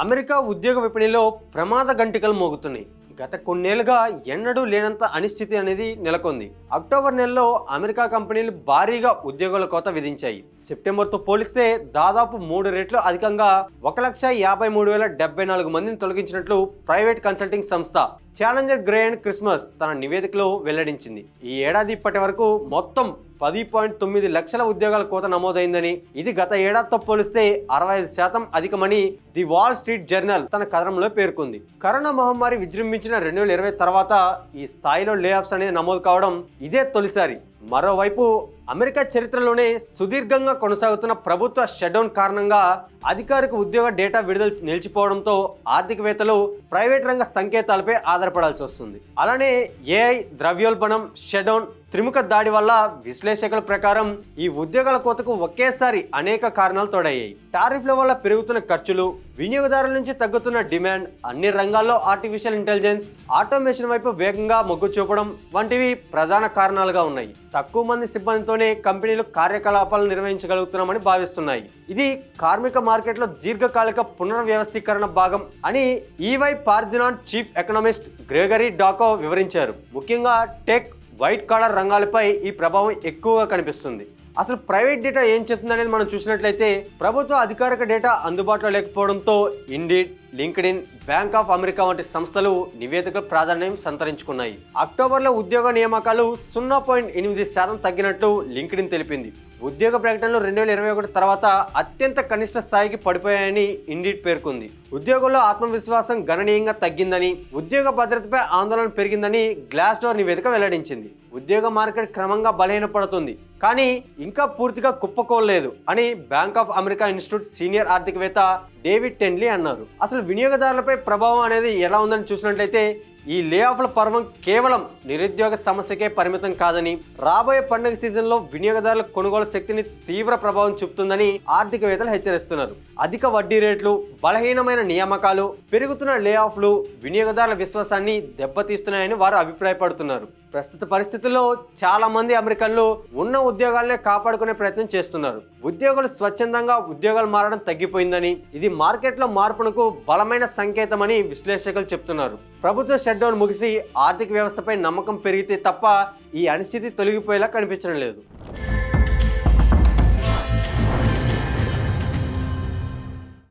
America ఉద్యోగ విపణిలో ప్రమాద గంటికలు మోగుతున్నాయి. గత కొన్నేళ్లుగా ఎన్నడూ లేనంత అనిశ్చితి అనేది నెలకొంది. అక్టోబర్ నెలలో అమెరికా కంపెనీలు భారీగా ఉద్యోగుల కోత విధించాయి. సెప్టెంబర్తో పోలిస్తే దాదాపు 3 రెట్లు అధికంగా 1,53,074 మందిని తొలగించినట్లు ప్రైవేట్ కన్సల్టింగ్ సంస్థ ఛాలెంజర్ గ్రే అండ్ క్రిస్మస్ తన నివేదికలో వెల్లడించింది. ఈ ఏడాది ఇప్పటి వరకు మొత్తం 10.9 లక్షల ఉద్యోగాల కోత నమోదైందని, ఇది గత ఏడాదితో పోలిస్తే 65% అధికమని ది వాల్ స్ట్రీట్ జర్నల్ తన కథనంలో పేర్కొంది. కరోనా మహమ్మారి విజృంభించిన 2020 తర్వాత ఈ స్థాయిలో లే ఆఫ్స్ అనేది నమోదు కావడం ఇదే తొలిసారి. మరోవైపు అమెరికా చరిత్రలోనే సుదీర్ఘంగా కొనసాగుతున్న ప్రభుత్వ షట్డౌన్ కారణంగా అధికారిక ఉద్యోగ డేటా విడుదల నిలిచిపోవడంతో ఆర్థికవేత్తలు ప్రైవేట్ రంగ సంకేతాలపై ఆధారపడాల్సి వస్తుంది. అలానే ఏఐ, ద్రవ్యోల్బణం, షట్డౌన్, త్రిముఖ దాడి వల్ల విశ్లేషకుల ప్రకారం ఈ ఉద్యోగాల కోతకు ఒకేసారి అనేక కారణాలు తోడయ్యాయి. టారిఫ్ల వల్ల పెరుగుతున్న ఖర్చులు, వినియోగదారుల నుంచి తగ్గుతున్న డిమాండ్, అన్ని రంగాల్లో ఆర్టిఫిషియల్ ఇంటెలిజెన్స్, ఆటోమేషన్ వైపు వేగంగా మొగ్గు చూపడం వంటివి ప్రధాన కారణాలుగా ఉన్నాయి. తక్కువ మంది సిబ్బందితోనే కంపెనీలు కార్యకలాపాలు నిర్వహించగలుగుతున్నామని భావిస్తున్నాయి. ఇది కార్మిక మార్కెట్లో దీర్ఘకాలిక పునర్వ్యవస్థీకరణ భాగం అని EY Parthenon chief economist Gregory Daco వివరించారు. ముఖ్యంగా టెక్, వైట్ కాలర్ రంగాలపై ఈ ప్రభావం ఎక్కువగా కనిపిస్తుంది. అసలు ప్రైవేట్ డేటా ఏం చెప్తుందనేది మనం చూసినట్లయితే, ప్రభుత్వ అధికారిక డేటా అందుబాటులో లేకపోవడంతో indeed, LinkedIn, bank of America వంటి సంస్థలు నివేదికల ప్రాధాన్యం సంతరించుకున్నాయి. అక్టోబర్లో ఉద్యోగ నియామకాలు 0.8% తగ్గినట్టు లింక్డ్ఇన్ తెలిపింది. ఉద్యోగ ప్రకటనలు 2021 తర్వాత అత్యంత కనిష్ట స్థాయికి పడిపోయాయని ఇండీడ్ పేర్కొంది. ఉద్యోగుల్లో ఆత్మవిశ్వాసం గణనీయంగా తగ్గిందని, ఉద్యోగ భద్రతపై ఆందోళన పెరిగిందని గ్లాస్డోర్ నివేదిక వెల్లడించింది. ఉద్యోగ మార్కెట్ క్రమంగా బలహీనపడుతుంది, కానీ ఇంకా పూర్తిగా కుప్పకోలేదు అని bank of America institute senior ఆర్థికవేత్త డేవిడ్ టెన్లీ అన్నారు. అసలు వినియోగదారులపై ప్రభావం అనేది ఎలా ఉందని చూసినట్లయితే, ఈ లే ఆఫ్ల పర్వం కేవలం నిరుద్యోగ సమస్యకే పరిమితం కాదని, రాబోయే పండుగ సీజన్లో వినియోగదారుల కొనుగోలు శక్తిని తీవ్ర ప్రభావం చూపుతుందని ఆర్థికవేత్తలు హెచ్చరిస్తున్నారు. అధిక వడ్డీ రేట్లు, బలహీనమైన నియామకాలు, పెరుగుతున్న లే ఆఫ్లు వినియోగదారుల విశ్వాసాన్ని దెబ్బతీస్తున్నాయని వారు అభిప్రాయపడుతున్నారు. ప్రస్తుత పరిస్థితుల్లో చాలా మంది అమెరికన్లు ఉన్న ఉద్యోగాలనే కాపాడుకునే ప్రయత్నం చేస్తున్నారు. ఉద్యోగులు స్వచ్ఛందంగా ఉద్యోగాలు మారడం తగ్గిపోయిందని, ఇది మార్కెట్లో మార్పునకు బలమైన సంకేతమని విశ్లేషకులు చెప్తున్నారు. ప్రభుత్వ షట్డౌన్ ముగిసి ఆర్థిక వ్యవస్థపై నమ్మకం పెరిగితే తప్ప ఈ అనిశ్చితి తొలగిపోయేలా కనిపించడం లేదు.